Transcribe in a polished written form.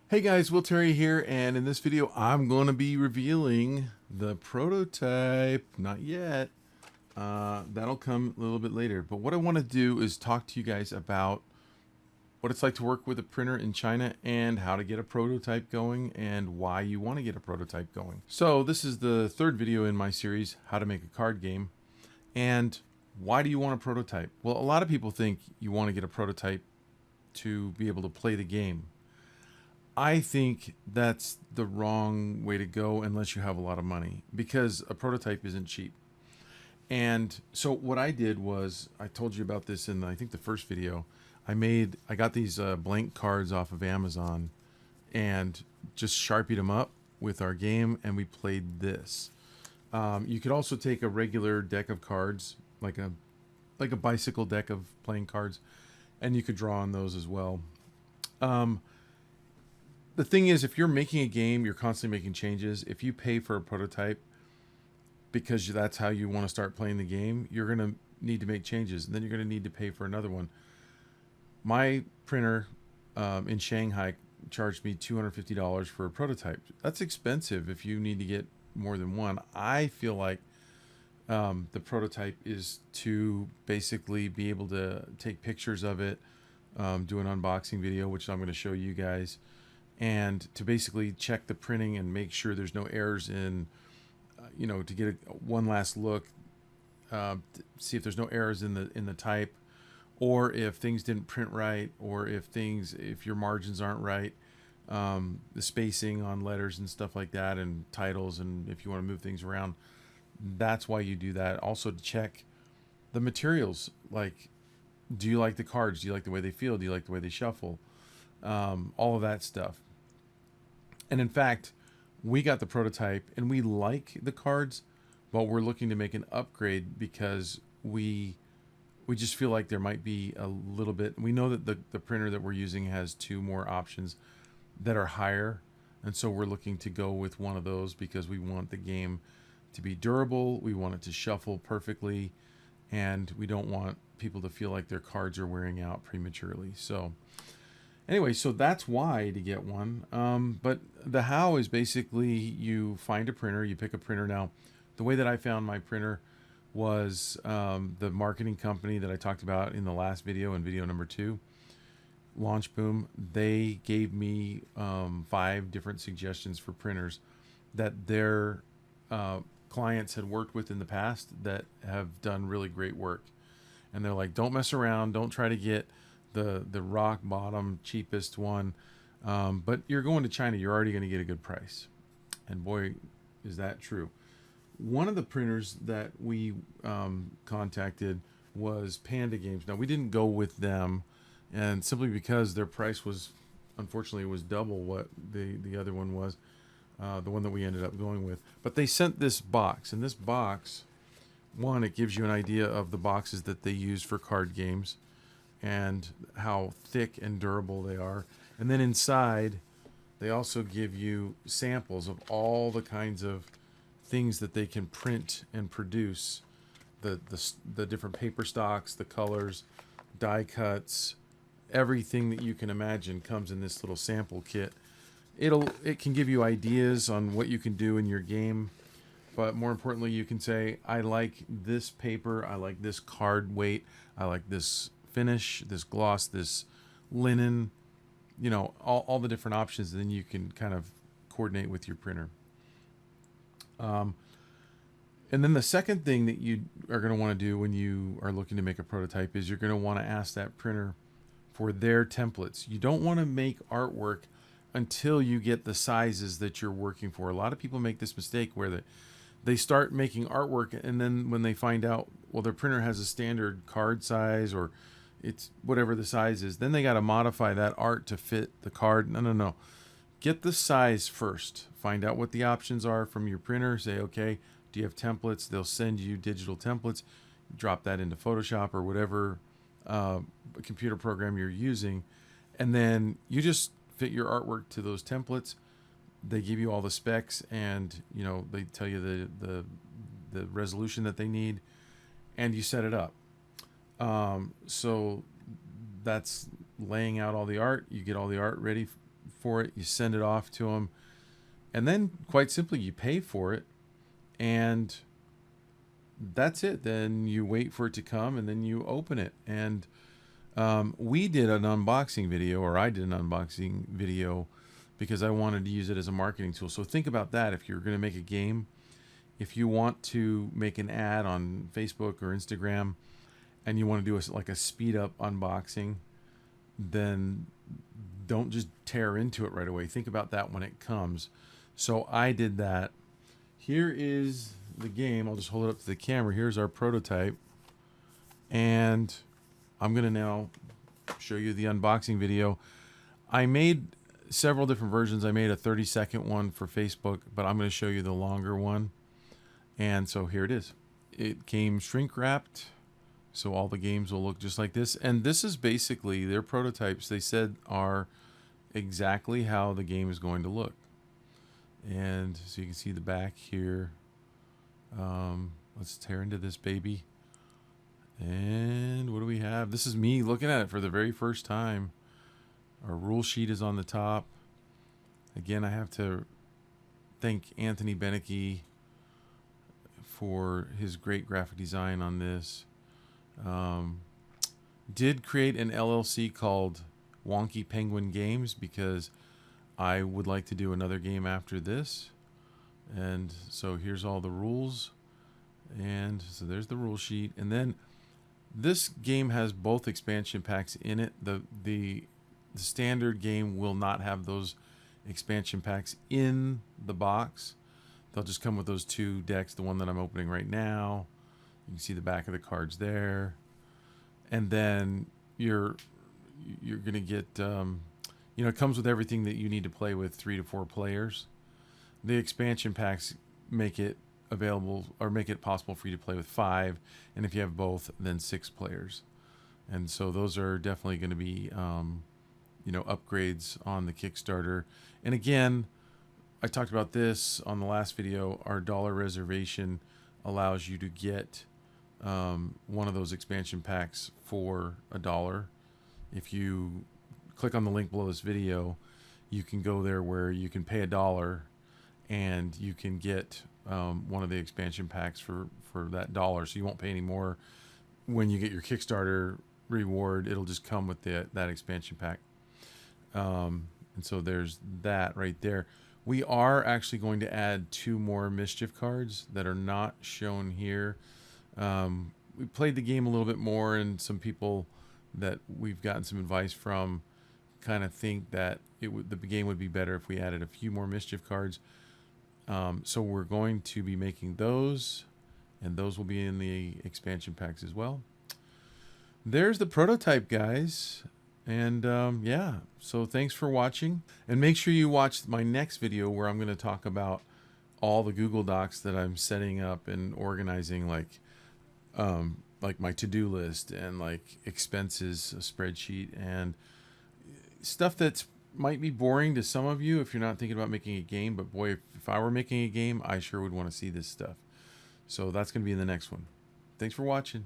Hey guys, Will Terry here, and in this video I'm going to be revealing the prototype. Not yet. That'll come a little bit later. But what I want to do is talk to you guys about what it's like to work with a printer in China and how to get a prototype going and why you want to get a prototype going. So this is the third video in my series, How to Make a Card Game. And why do you want a prototype? Well, a lot of people think you want to get a prototype to be able to play the game. I think that's the wrong way to go unless you have a lot of money, because a prototype isn't cheap. And so what I did was, I told you about this in I think the first video. I got these blank cards off of Amazon and just sharpied them up with our game, and we played this. You could also take a regular deck of cards, like a bicycle deck of playing cards, and you could draw on those as well. The thing is, if you're making a game, you're constantly making changes. If you pay for a prototype because that's how you want to start playing the game, you're going to need to make changes, and then you're going to need to pay for another one. My printer in Shanghai charged me $250 for a prototype. That's expensive if you need to get more than one. I feel like the prototype is to basically be able to take pictures of it, do an unboxing video, which I'm going to show you guys, and to basically check the printing and make sure there's no errors in, to get one last look, see if there's no errors in the type, or if things didn't print right, or if your margins aren't right, the spacing on letters and stuff like that, and titles, and if you want to move things around. That's why you do that. Also to check the materials, like, do you like the cards? Do you like the way they feel? Do you like the way they shuffle? All of that stuff. And in fact, we got the prototype and we like the cards, but we're looking to make an upgrade because we just feel like there might be a little bit. We know that the printer that we're using has two more options that are higher. And so we're looking to go with one of those because we want the game to be durable. We want it to shuffle perfectly. And we don't want people to feel like their cards are wearing out prematurely. So anyway, so that's why to get one. But the how is basically you find a printer, you pick a printer. Now, the way that I found my printer was the marketing company that I talked about in the last video, in video number 2, Launch Boom. They gave me 5 different suggestions for printers that their clients had worked with in the past that have done really great work. And they're like, don't mess around, don't try to get the rock bottom cheapest one, but you're going to China, you're already going to get a good price. And boy, is that true. One of the printers that we contacted was Panda Games. Now, we didn't go with them, and simply because their price was, unfortunately, it was double what the other one was, the one that we ended up going with. But they sent this box, and this box, one, it gives you an idea of the boxes that they use for card games and how thick and durable they are. And then inside, they also give you samples of all the kinds of things that they can print and produce. The different paper stocks, the colors, die cuts, everything that you can imagine comes in this little sample kit. It can give you ideas on what you can do in your game, but more importantly, you can say, I like this paper, I like this card weight, I like this finish, this gloss, this linen, all the different options. Then you can kind of coordinate with your printer. And then the second thing that you are going to want to do when you are looking to make a prototype is you're going to want to ask that printer for their templates. You don't want to make artwork until you get the sizes that you're working for. A lot of people make this mistake where they start making artwork, and then when they find out, well, their printer has a standard card size, or it's whatever the size is, then they got to modify that art to fit the card. No. Get the size first. Find out what the options are from your printer. Say, okay, do you have templates? They'll send you digital templates. Drop that into Photoshop or whatever computer program you're using, and then you just fit your artwork to those templates. They give you all the specs, and they tell you the resolution that they need, and you set it up. So that's laying out all the art. You get all the art ready for it, you send it off to them, and then quite simply you pay for it, and that's it. Then you wait for it to come, and then you open it. And we did an unboxing video, or I did an unboxing video, because I wanted to use it as a marketing tool. So think about that. If you're going to make a game, if you want to make an ad on Facebook or Instagram, and you want to do like a speed up unboxing, then don't just tear into it right away. Think about that when it comes. So I did that. Here is the game. I'll just hold it up to the camera. Here's our prototype. And I'm going to now show you the unboxing video. I made several different versions. I made a 30-second one for Facebook, but I'm going to show you the longer one. And so here it is. It came shrink wrapped, so all the games will look just like this. And this is basically their prototypes. They said are exactly how the game is going to look. And so you can see the back here. Let's tear into this baby. And what do we have? This is me looking at it for the very first time. Our rule sheet is on the top. Again, I have to thank Anthony Beneke for his great graphic design on this. Did create an LLC called Wonky Penguin Games because I would like to do another game after this. And so here's all the rules. And so there's the rule sheet. And then this game has both expansion packs in it. The standard game will not have those expansion packs in the box. They'll just come with those two decks, the one that I'm opening right now. You can see the back of the cards there. And then you're going to get, it comes with everything that you need to play with 3 to 4 players. The expansion packs make it available, or make it possible for you to play with 5. And if you have both, then 6 players. And so those are definitely going to be, upgrades on the Kickstarter. And again, I talked about this on the last video. Our dollar reservation allows you to get one of those expansion packs for $1. If you click on the link below this video, you can go there where you can pay $1 and you can get one of the expansion packs for that $1. So you won't pay any more when you get your Kickstarter reward. It'll just come with that expansion pack. And so there's that right there. We are actually going to add 2 more Mischief cards that are not shown here. We played the game a little bit more, and some people that we've gotten some advice from kind of think that the game would be better if we added a few more Mischief cards. So we're going to be making those, and those will be in the expansion packs as well. There's the prototype, guys. And yeah, so thanks for watching, and make sure you watch my next video where I'm going to talk about all the Google Docs that I'm setting up and organizing, like my to-do list and like expenses, a spreadsheet, and stuff that might be boring to some of you if you're not thinking about making a game. But boy, if I were making a game, I sure would want to see this stuff. So that's going to be in the next one. Thanks for watching.